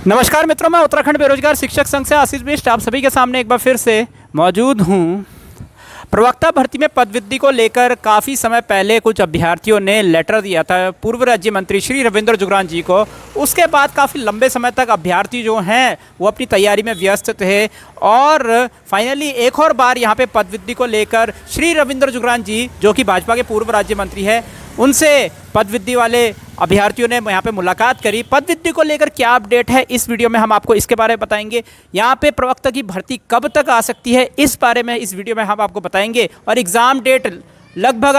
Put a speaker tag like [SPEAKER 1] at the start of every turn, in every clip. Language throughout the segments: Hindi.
[SPEAKER 1] नमस्कार मित्रों, मैं उत्तराखंड बेरोजगार शिक्षक संघ से आशीष बिष्ट आप सभी के सामने एक बार फिर से मौजूद हूं। प्रवक्ता भर्ती में पदवृद्धि को लेकर काफ़ी समय पहले कुछ अभ्यर्थियों ने लेटर दिया था पूर्व राज्य मंत्री श्री रविंद्र जुगरान जी को। उसके बाद काफ़ी लंबे समय तक अभ्यर्थी जो हैं वो अपनी तैयारी में व्यस्त थे और फाइनली एक और बार यहाँ पे पदवृद्धि को लेकर श्री रविंद्र जुगरान जी, जो कि भाजपा के पूर्व राज्य मंत्री हैं, उनसे पदवृत्ति वाले अभ्यर्थियों ने यहाँ पे मुलाकात करी। पदवृत्ति को लेकर क्या अपडेट है, इस वीडियो में हम आपको इसके बारे में बताएंगे। यहाँ पे प्रवक्ता की भर्ती कब तक आ सकती है, इस बारे में इस वीडियो में हम आपको बताएंगे। और एग्ज़ाम डेट लगभग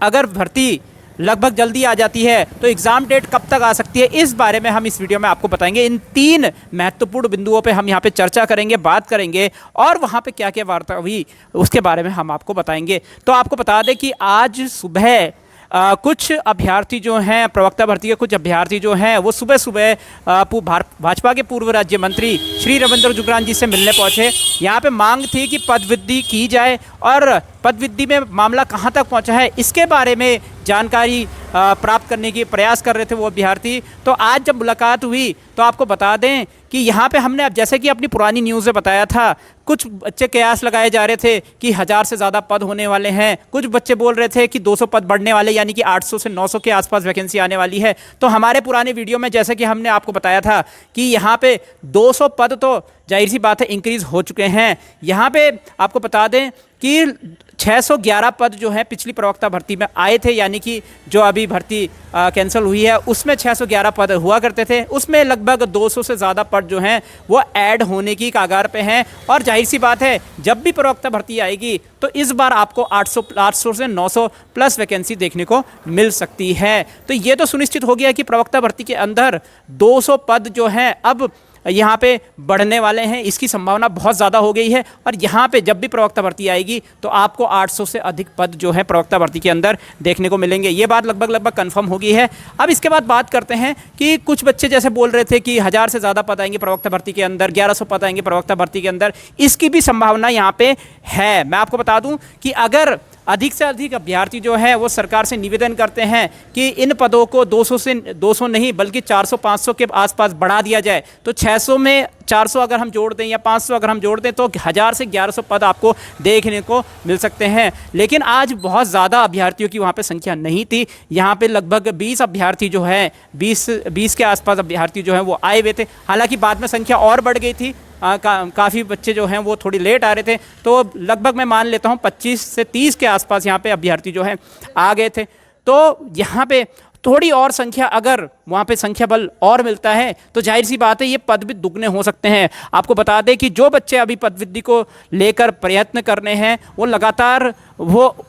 [SPEAKER 1] अगर भर्ती लगभग जल्दी आ जाती है तो एग्ज़ाम डेट कब तक आ सकती है, इस बारे में हम इस वीडियो में आपको बताएंगे। इन 3 महत्वपूर्ण बिंदुओं पे हम यहाँ पे चर्चा करेंगे, बात करेंगे और वहाँ पे क्या क्या वार्ता हुई उसके बारे में हम आपको बताएंगे। तो आपको बता दें कि आज सुबह कुछ अभ्यर्थी जो हैं, प्रवक्ता भर्ती के कुछ अभ्यर्थी जो हैं, वो सुबह सुबह भाजपा के पूर्व राज्य मंत्री श्री रविंद्र जुगरान जी से मिलने पहुंचे। यहाँ पे मांग थी कि पदवृद्धि की जाए और पदवृद्धि में मामला कहां तक पहुंचा है इसके बारे में जानकारी प्राप्त करने की प्रयास कर रहे थे वो अभ्यर्थी। तो आज जब मुलाकात हुई तो आपको बता दें कि यहाँ पे हमने अब जैसे कि अपनी पुरानी न्यूज़ में बताया था, कुछ बच्चे कयास लगाए जा रहे थे कि 1000 से ज़्यादा पद होने वाले हैं, कुछ बच्चे बोल रहे थे कि 200 पद बढ़ने वाले, यानी कि 800 से 900 के आसपास वैकेंसी आने वाली है। तो हमारे पुराने वीडियो में जैसे कि हमने आपको बताया था कि यहाँ पे 200 पद तो जाहिर सी बात है इंक्रीज़ हो चुके हैं। यहाँ पे आपको बता दें कि 611 पद जो है पिछली प्रवक्ता भर्ती में आए थे, यानी कि जो अभी भर्ती कैंसिल हुई है उसमें 611 पद हुआ करते थे, उसमें लगभग 200 से ज़्यादा पद जो हैं वो ऐड होने की कगार पे हैं। और जाहिर सी बात है जब भी प्रवक्ता भर्ती आएगी तो इस बार आपको 800 से 900 प्लस वैकेंसी देखने को मिल सकती है। तो ये तो सुनिश्चित हो गया कि प्रवक्ता भर्ती के अंदर 200 पद जो हैं अब यहाँ पे बढ़ने वाले हैं, इसकी संभावना बहुत ज़्यादा हो गई है। और यहाँ पे जब भी प्रवक्ता भर्ती आएगी तो आपको 800 से अधिक पद जो है प्रवक्ता भर्ती के अंदर देखने को मिलेंगे। ये बात लगभग कंफर्म हो गई है। अब इसके बाद बात करते हैं कि कुछ बच्चे जैसे बोल रहे थे कि 1000 से ज़्यादा पद आएंगे प्रवक्ता भर्ती के अंदर, 1100 पद आएंगे प्रवक्ता भर्ती के अंदर, इसकी भी संभावना यहाँ पे है। मैं आपको बता दूँ कि अगर अधिक से अधिक अभ्यर्थी जो है वो सरकार से निवेदन करते हैं कि इन पदों को 200 नहीं बल्कि 400-500 के आसपास बढ़ा दिया जाए, तो 600 में 400 अगर हम जोड़ दें या 500 अगर हम जोड़ दें तो 1000 से 1100 पद आपको देखने को मिल सकते हैं। लेकिन आज बहुत ज़्यादा अभ्यर्थियों की वहाँ पे संख्या नहीं थी। यहाँ पे लगभग 20 अभ्यर्थी जो है 20 के आसपास अभ्यर्थी जो हैं वो आए हुए थे। हालांकि बाद में संख्या और बढ़ गई थी, काफ़ी बच्चे जो हैं वो थोड़ी लेट आ रहे थे, तो लगभग मैं मान लेता हूँ 25 से 30 के आसपास यहाँ पे अभ्यर्थी जो हैं आ गए थे। तो यहाँ पे थोड़ी और संख्या, अगर वहाँ पे संख्या बल और मिलता है तो जाहिर सी बात है ये पद भी दुगने हो सकते हैं। आपको बता दें कि जो बच्चे अभी पदवृत्ति को लेकर प्रयत्न कर रहे हैं वो लगातार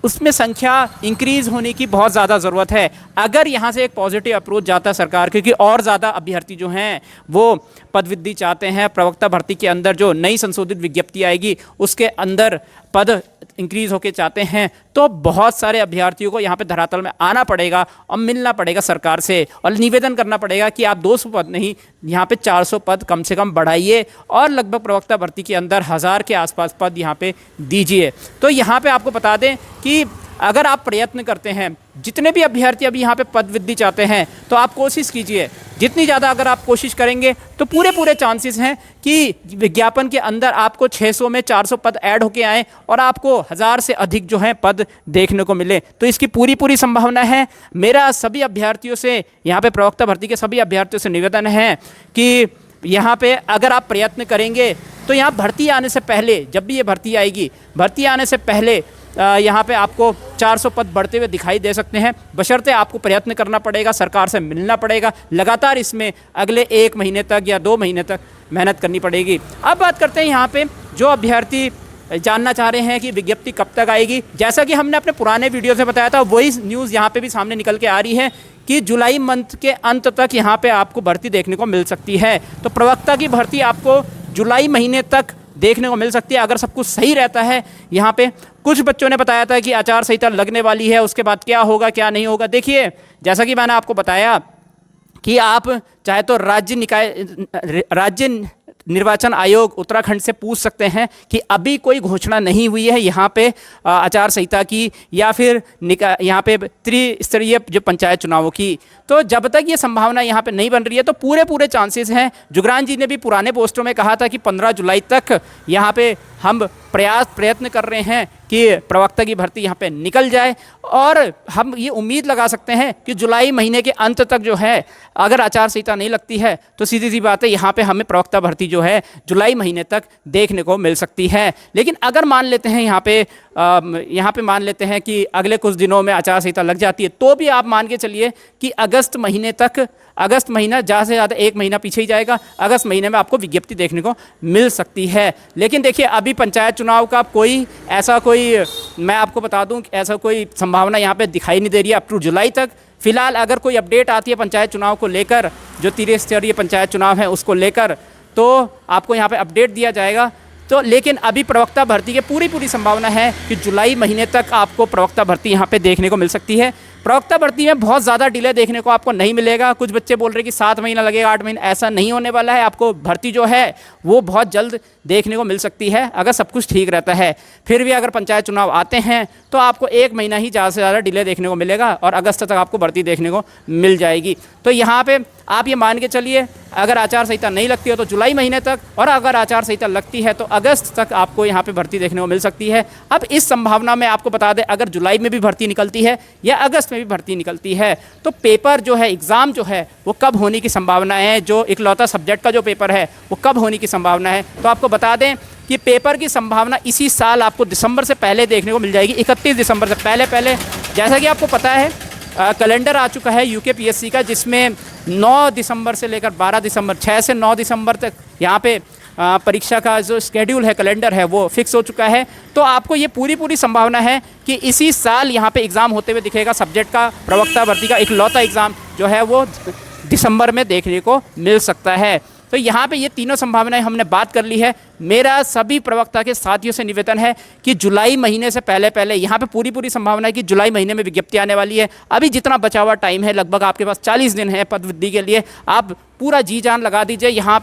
[SPEAKER 1] उसमें संख्या इंक्रीज होने की बहुत ज़्यादा ज़रूरत है। अगर यहाँ से एक पॉजिटिव अप्रोच जाता है सरकार, क्योंकि और ज़्यादा अभ्यर्थी जो हैं वो पदवृत्ति चाहते हैं, प्रवक्ता भर्ती के अंदर जो नई संशोधित विज्ञप्ति आएगी उसके अंदर पद इंक्रीज होके चाहते हैं, तो बहुत सारे अभ्यर्थियों को यहाँ पे धरातल में आना पड़ेगा और मिलना पड़ेगा सरकार से और निवेदन करना पड़ेगा कि आप 200 पद नहीं, यहाँ पे 400 पद कम से कम बढ़ाइए और लगभग प्रवक्ता भर्ती के अंदर 1000 के आसपास पद यहाँ पे दीजिए। तो यहाँ पे आपको बता दें कि अगर आप प्रयत्न करते हैं, जितने भी अभ्यर्थी अभी यहाँ पे पदवृत्ति चाहते हैं, तो आप कोशिश कीजिए, जितनी ज़्यादा अगर आप कोशिश करेंगे तो पूरे चांसेस हैं कि विज्ञापन के अंदर आपको 600 में 400 पद ऐड होके आएँ और आपको 1000 से अधिक जो है पद देखने को मिले। तो इसकी पूरी संभावना है। मेरा सभी अभ्यर्थियों से, यहाँ पे प्रवक्ता भर्ती के सभी अभ्यर्थियों से निवेदन है कि यहाँ पे अगर आप प्रयत्न करेंगे तो यहाँ भर्ती आने से पहले, जब भी ये भर्ती आएगी, भर्ती आने से पहले यहाँ पे आपको 400 पद बढ़ते हुए दिखाई दे सकते हैं, बशर्ते आपको प्रयत्न करना पड़ेगा, सरकार से मिलना पड़ेगा, लगातार इसमें अगले 1 महीने तक या 2 महीने तक मेहनत करनी पड़ेगी। अब बात करते हैं यहाँ पे जो अभ्यर्थी जानना चाह रहे हैं कि विज्ञप्ति कब तक आएगी। जैसा कि हमने अपने पुराने वीडियो से बताया था, वही न्यूज़ यहाँ पे भी सामने निकल के आ रही है कि जुलाई मंथ के अंत तक यहाँ पे आपको भर्ती देखने को मिल सकती है। तो प्रवक्ता की भर्ती आपको जुलाई महीने तक देखने को मिल सकती है अगर सब कुछ सही रहता है। यहाँ पे कुछ बच्चों ने बताया था कि आचार संहिता लगने वाली है, उसके बाद क्या होगा क्या नहीं होगा। देखिए, जैसा कि मैंने आपको बताया कि आप चाहे तो राज्य निर्वाचन आयोग उत्तराखंड से पूछ सकते हैं कि अभी कोई घोषणा नहीं हुई है यहाँ पे आचार संहिता की या फिर यहाँ पे त्रिस्तरीय जो पंचायत चुनावों की। तो जब तक ये संभावना यहाँ पे नहीं बन रही है तो पूरे चांसेस हैं। जुगरान जी ने भी पुराने पोस्टों में कहा था कि 15 जुलाई तक यहाँ पे हम प्रयत्न कर रहे हैं कि प्रवक्ता की भर्ती यहाँ पे निकल जाए, और हम ये उम्मीद लगा सकते हैं कि जुलाई महीने के अंत तक जो है अगर आचार संहिता नहीं लगती है तो सीधी सी बात है यहाँ पे हमें प्रवक्ता भर्ती जो है जुलाई महीने तक देखने को मिल सकती है। लेकिन अगर मान लेते हैं यहाँ पे मान लेते हैं कि अगले कुछ दिनों में आचार संहिता लग जाती है, तो भी आप मान के चलिए कि अगस्त महीना ज़्यादा से ज़्यादा 1 महीना पीछे ही जाएगा। अगस्त महीने में आपको विज्ञप्ति देखने को मिल सकती है। लेकिन देखिए अभी पंचायत चुनाव का मैं आपको बता दूं ऐसा कोई संभावना यहाँ पे दिखाई नहीं दे रही है अप टू जुलाई तक। फिलहाल अगर कोई अपडेट आती है पंचायत चुनाव को लेकर, जो त्रिस्तरीय पंचायत चुनाव है उसको लेकर, तो आपको यहाँ पे अपडेट दिया जाएगा। तो लेकिन अभी प्रवक्ता भर्ती की पूरी संभावना है कि जुलाई महीने तक आपको प्रवक्ता भर्ती यहाँ पे देखने को मिल सकती है। प्रवक्ता भर्ती में बहुत ज़्यादा डिले देखने को आपको नहीं मिलेगा। कुछ बच्चे बोल रहे हैं कि 7 महीना लगेगा, 8 महीना, ऐसा नहीं होने वाला है। आपको भर्ती जो है वो बहुत जल्द देखने को मिल सकती है अगर सब कुछ ठीक रहता है। फिर भी अगर पंचायत चुनाव आते हैं तो आपको 1 महीना ही ज़्यादा से ज़्यादा डिले देखने को मिलेगा और अगस्त तक आपको भर्ती देखने को मिल जाएगी। तो यहाँ पे आप ये मान के चलिए अगर आचार संहिता नहीं लगती हो तो जुलाई महीने तक, और अगर आचार संहिता लगती है तो अगस्त तक आपको यहाँ पे भर्ती देखने को मिल सकती है। अब इस संभावना में आपको बता दें, अगर जुलाई में भी भर्ती निकलती है या अगस्त में भी भर्ती निकलती है तो पेपर जो है, एग्ज़ाम जो है वो कब होने की संभावना है, जो इकलौता सब्जेक्ट का जो पेपर है वो कब होने की संभावना है। तो आपको बता दें कि पेपर की संभावना इसी साल आपको दिसंबर से पहले देखने को मिल जाएगी, 31 दिसंबर से पहले। जैसा कि आपको पता है कैलेंडर आ चुका है यूकेपीएससी का, जिसमें 9 दिसंबर से लेकर 12 दिसंबर, 6 से 9 दिसंबर तक यहाँ पे परीक्षा का जो स्केड्यूल है, कैलेंडर है, वो फिक्स हो चुका है। तो आपको ये पूरी संभावना है कि इसी साल यहाँ पे एग्ज़ाम होते हुए दिखेगा। सब्जेक्ट का प्रवक्ता भर्ती का इकलौता एग्ज़ाम जो है वो दिसंबर में देखने को मिल सकता है। तो यहाँ पे ये तीनों संभावनाएं हमने बात कर ली है। मेरा सभी प्रवक्ता के साथियों से निवेदन है कि जुलाई महीने से पहले यहाँ पे पूरी संभावना है कि जुलाई महीने में विज्ञप्ति आने वाली है। अभी जितना बचा हुआ टाइम है, लगभग आपके पास 40 दिन है पद वृद्धि के लिए। आप पूरा जी जान लगा दीजिए, यहाँ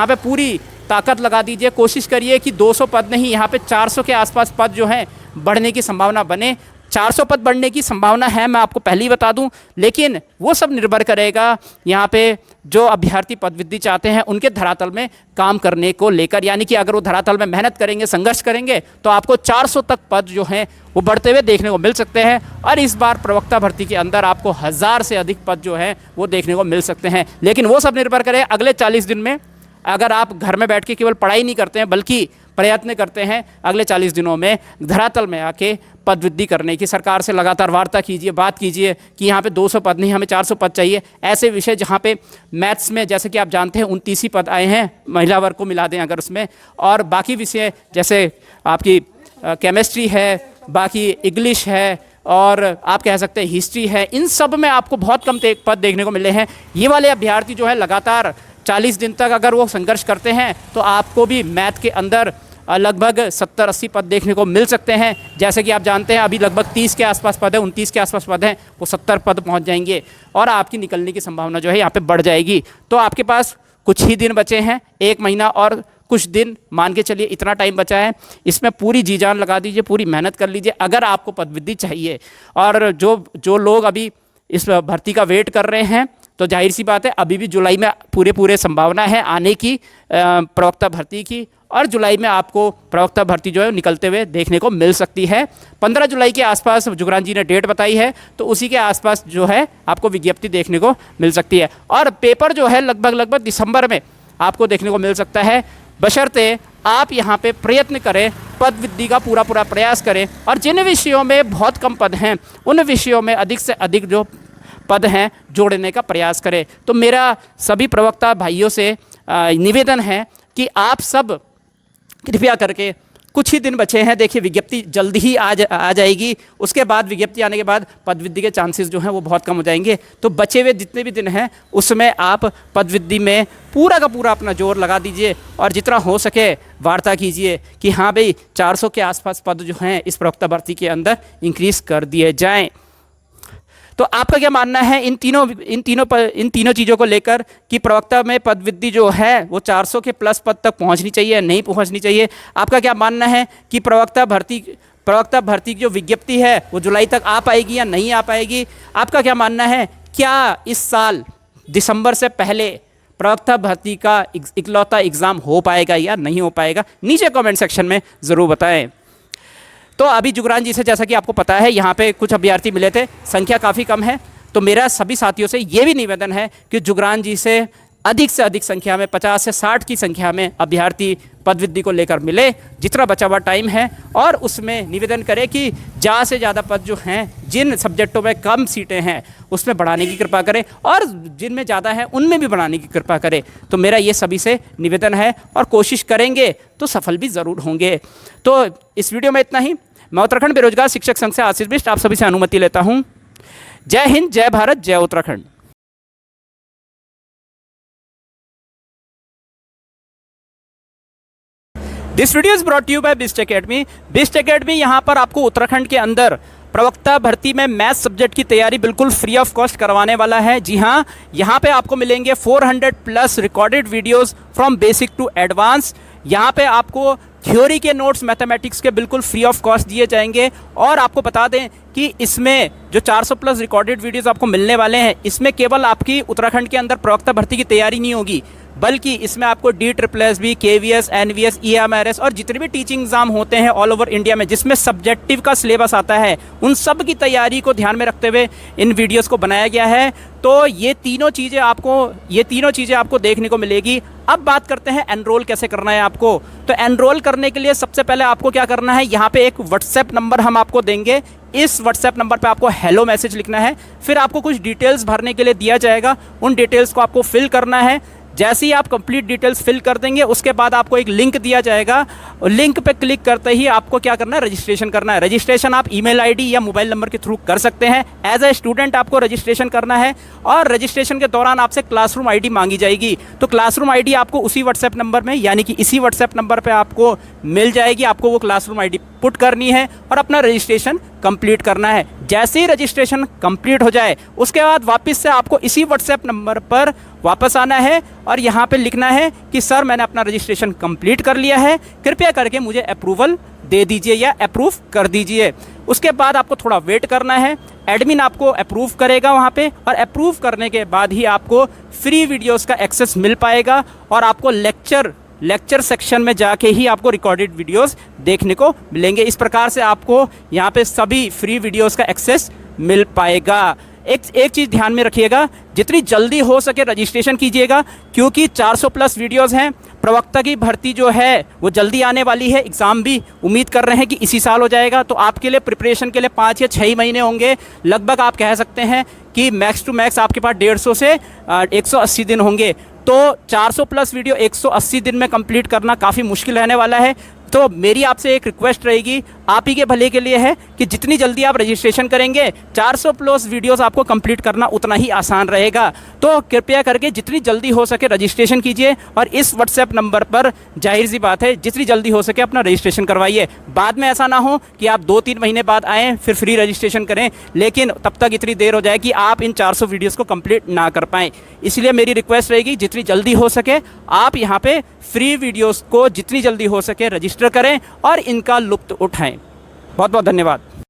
[SPEAKER 1] पे पूरी ताकत लगा दीजिए। कोशिश करिए कि 200 पद नहीं, यहाँ पे 400 के आसपास पद जो हैं बढ़ने की संभावना बने। 400 पद बढ़ने की संभावना है, मैं आपको पहले ही बता दूं, लेकिन वो सब निर्भर करेगा यहाँ पे जो अभ्यर्थी पद वृद्धि चाहते हैं उनके धरातल में काम करने को लेकर। यानी कि अगर वो धरातल में मेहनत करेंगे, संघर्ष करेंगे, तो आपको 400 तक पद जो हैं वो बढ़ते हुए देखने को मिल सकते हैं। और इस बार प्रवक्ता भर्ती के अंदर आपको 1000 से अधिक पद जो हैं वो देखने को मिल सकते हैं। लेकिन वो सब निर्भर करे अगले 40 दिन में। अगर आप घर में बैठ के केवल पढ़ाई नहीं करते हैं बल्कि प्रयत्न करते हैं, अगले 40 दिनों में धरातल में आके पद वृद्धि करने की सरकार से लगातार वार्ता कीजिए, बात कीजिए कि यहाँ पे 200 पद नहीं, हमें 400 पद चाहिए। ऐसे विषय जहाँ पे मैथ्स में जैसे कि आप जानते हैं 29 ही पद आए हैं, महिला वर्ग को मिला दें अगर उसमें, और बाकी विषय जैसे आपकी केमिस्ट्री है, बाकी इंग्लिश है, और आप कह सकते हैं हिस्ट्री है, इन सब में आपको बहुत कम पद देखने को मिले हैं। ये वाले अभ्यर्थी जो है लगातार 40 दिन तक अगर वो संघर्ष करते हैं तो आपको भी मैथ के अंदर लगभग 70-80 पद देखने को मिल सकते हैं। जैसे कि आप जानते हैं अभी लगभग 30 के आसपास पद है, 29 के आसपास पद हैं, वो 70 पद पहुंच जाएंगे और आपकी निकलने की संभावना जो है यहाँ पे बढ़ जाएगी। तो आपके पास कुछ ही दिन बचे हैं, 1 महीना और कुछ दिन मान के चलिए, इतना टाइम बचा है। इसमें पूरी जी जान लगा दीजिए, पूरी मेहनत कर लीजिए अगर आपको पद वृद्धि चाहिए। और जो लोग अभी इस भर्ती का वेट कर रहे हैं तो जाहिर सी बात है अभी भी जुलाई में पूरे संभावना है आने की प्रवक्ता भर्ती की, और जुलाई में आपको प्रवक्ता भर्ती जो है निकलते हुए देखने को मिल सकती है। 15 जुलाई के आसपास जुगरान जी ने डेट बताई है, तो उसी के आसपास जो है आपको विज्ञप्ति देखने को मिल सकती है। और पेपर जो है लगभग दिसंबर में आपको देखने को मिल सकता है, बशर्ते आप यहाँ पे प्रयत्न करें, पद वृद्धि का पूरा प्रयास करें, और जिन विषयों में बहुत कम पद हैं उन विषयों में अधिक से अधिक जो पद हैं जोड़ने का प्रयास करें। तो मेरा सभी प्रवक्ता भाइयों से निवेदन है कि आप सब कृपया करके, कुछ ही दिन बचे हैं, देखिए विज्ञप्ति जल्दी ही आ जाएगी। उसके बाद विज्ञप्ति आने के बाद पद वृद्धि के चांसेस जो हैं वो बहुत कम हो जाएंगे। तो बचे हुए जितने भी दिन हैं उसमें आप पद वृद्धि में पूरा का पूरा अपना जोर लगा दीजिए और जितना हो सके वार्ता कीजिए कि हाँ भाई 400 के आसपास पद जो हैं इस प्रवक्ता भर्ती के अंदर इंक्रीज़ कर दिए जाएँ। तो आपका क्या मानना है इन तीनों चीज़ों को लेकर कि प्रवक्ता में पदवृद्धि जो है वो 400 के प्लस पद तक पहुंचनी चाहिए या नहीं पहुंचनी चाहिए? आपका क्या मानना है कि प्रवक्ता भर्ती की जो विज्ञप्ति है वो जुलाई तक आ पाएगी या नहीं आ पाएगी? आपका क्या मानना है, क्या इस साल दिसंबर से पहले प्रवक्ता भर्ती का इकलौता एग्ज़ाम हो पाएगा या नहीं हो पाएगा? नीचे कमेंट सेक्शन में ज़रूर बताएं। तो अभी जुगरान जी से, जैसा कि आपको पता है, यहाँ पे कुछ अभ्यर्थी मिले थे, संख्या काफ़ी कम है, तो मेरा सभी साथियों से ये भी निवेदन है कि जुगरान जी से अधिक संख्या में 50 से 60 की संख्या में अभ्यर्थी पदवृद्धि को लेकर मिले जितना बचा हुआ टाइम है, और उसमें निवेदन करें कि ज़्यादा से ज़्यादा पद जो हैं, जिन सब्जेक्टों में कम सीटें हैं उसमें बढ़ाने की कृपा करें, और जिनमें ज़्यादा है उनमें भी बढ़ाने की कृपा करें। तो मेरा ये सभी से निवेदन है, और कोशिश करेंगे तो सफल भी ज़रूर होंगे। तो इस वीडियो में इतना ही। मैं उत्तराखंड बेरोजगार शिक्षक संघ से आशीष बिष्ट आप सभी से अनुमति लेता हूँ। जय हिंद, जय भारत, जय Uttarakhand. This video is brought you by Bisht academy. Bisht academy यहाँ पर आपको उत्तराखंड के अंदर प्रवक्ता भर्ती में मैथ्स सब्जेक्ट की तैयारी बिल्कुल फ्री ऑफ कॉस्ट करवाने वाला है। जी हाँ, यहाँ पे आपको मिलेंगे 400 plus recorded videos from basic to advance. यहाँ पे आपको थ्योरी के नोट्स मैथमेटिक्स के बिल्कुल फ्री ऑफ कॉस्ट दिए जाएंगे। और आपको बता दें कि इसमें जो 400 प्लस रिकॉर्डेड वीडियोस आपको मिलने वाले हैं, इसमें केवल आपकी उत्तराखंड के अंदर प्रवक्ता भर्ती की तैयारी नहीं होगी, बल्कि इसमें आपको DSSB, KVS, NVS, EMRS और जितने भी टीचिंग एग्जाम होते हैं ऑल ओवर इंडिया में जिसमें सब्जेक्टिव का सिलेबस आता है, उन सब की तैयारी को ध्यान में रखते हुए इन वीडियोस को बनाया गया है। तो ये तीनों चीज़ें आपको देखने को मिलेगी। अब बात करते हैं एनरोल कैसे करना है आपको। तो एनरोल करने के लिए सबसे पहले आपको क्या करना है, यहाँ पे एक व्हाट्सएप नंबर हम आपको देंगे। इस व्हाट्सएप नंबर पे आपको हेलो मैसेज लिखना है, फिर आपको कुछ डिटेल्स भरने के लिए दिया जाएगा, उन डिटेल्स को आपको फिल करना है। जैसे ही आप कंप्लीट डिटेल्स फिल कर देंगे, उसके बाद आपको एक लिंक दिया जाएगा, और लिंक पे क्लिक करते ही आपको क्या करना है, रजिस्ट्रेशन करना है। रजिस्ट्रेशन आप ईमेल आईडी या मोबाइल नंबर के थ्रू कर सकते हैं। एज ए स्टूडेंट आपको रजिस्ट्रेशन करना है, और रजिस्ट्रेशन के दौरान आपसे क्लासरूम आईडी मांगी जाएगी। तो क्लासरूम आईडी आपको उसी व्हाट्सएप नंबर में, यानी कि इसी व्हाट्सएप नंबर पर आपको मिल जाएगी। आपको वो क्लासरूम आईडी पुट करनी है और अपना रजिस्ट्रेशन कंप्लीट करना है। जैसे ही रजिस्ट्रेशन कंप्लीट हो जाए, उसके बाद वापस से आपको इसी व्हाट्सएप नंबर पर वापस आना है और यहाँ पे लिखना है कि सर मैंने अपना रजिस्ट्रेशन कंप्लीट कर लिया है, कृपया करके मुझे अप्रूवल दे दीजिए या अप्रूव कर दीजिए। उसके बाद आपको थोड़ा वेट करना है, एडमिन आपको अप्रूव करेगा वहाँ पे, और अप्रूव करने के बाद ही आपको फ्री वीडियोस का एक्सेस मिल पाएगा, और आपको लेक्चर सेक्शन में जाके ही आपको रिकॉर्डेड वीडियोस देखने को मिलेंगे। इस प्रकार से आपको यहाँ पे सभी फ्री वीडियोस का एक्सेस मिल पाएगा। एक चीज़ ध्यान में रखिएगा, जितनी जल्दी हो सके रजिस्ट्रेशन कीजिएगा, क्योंकि 400 प्लस वीडियोस हैं। प्रवक्ता की भर्ती जो है वो जल्दी आने वाली है, एग्ज़ाम भी उम्मीद कर रहे हैं कि इसी साल हो जाएगा। तो आपके लिए प्रिपरेशन के लिए 5 या 6 महीने होंगे। लगभग आप कह सकते हैं कि मैक्स टू मैक्स आपके पास 150 से 180 दिन होंगे। तो 400 प्लस वीडियो 180 दिन में कंप्लीट करना काफ़ी मुश्किल रहने वाला है। तो मेरी आपसे एक रिक्वेस्ट रहेगी, आप ही के भले के लिए है, कि जितनी जल्दी आप रजिस्ट्रेशन करेंगे 400 प्लस वीडियोस आपको कंप्लीट करना उतना ही आसान रहेगा। तो कृपया करके जितनी जल्दी हो सके रजिस्ट्रेशन कीजिए, और इस व्हाट्सएप नंबर पर जाहिर सी बात है जितनी जल्दी हो सके अपना रजिस्ट्रेशन करवाइए। बाद में ऐसा ना हो कि आप 2-3 महीने बाद आएँ फिर फ्री रजिस्ट्रेशन करें, लेकिन तब तक इतनी देर हो जाए कि आप इन 400 वीडियोज़ को कंप्लीट ना कर पाएँ। इसलिए मेरी रिक्वेस्ट रहेगी, जितनी जल्दी हो सके आप यहाँ पे फ्री वीडियोस को जितनी जल्दी हो सके रजिस्टर करें और इनका लुत्फ़ उठाएं। बहुत बहुत धन्यवाद।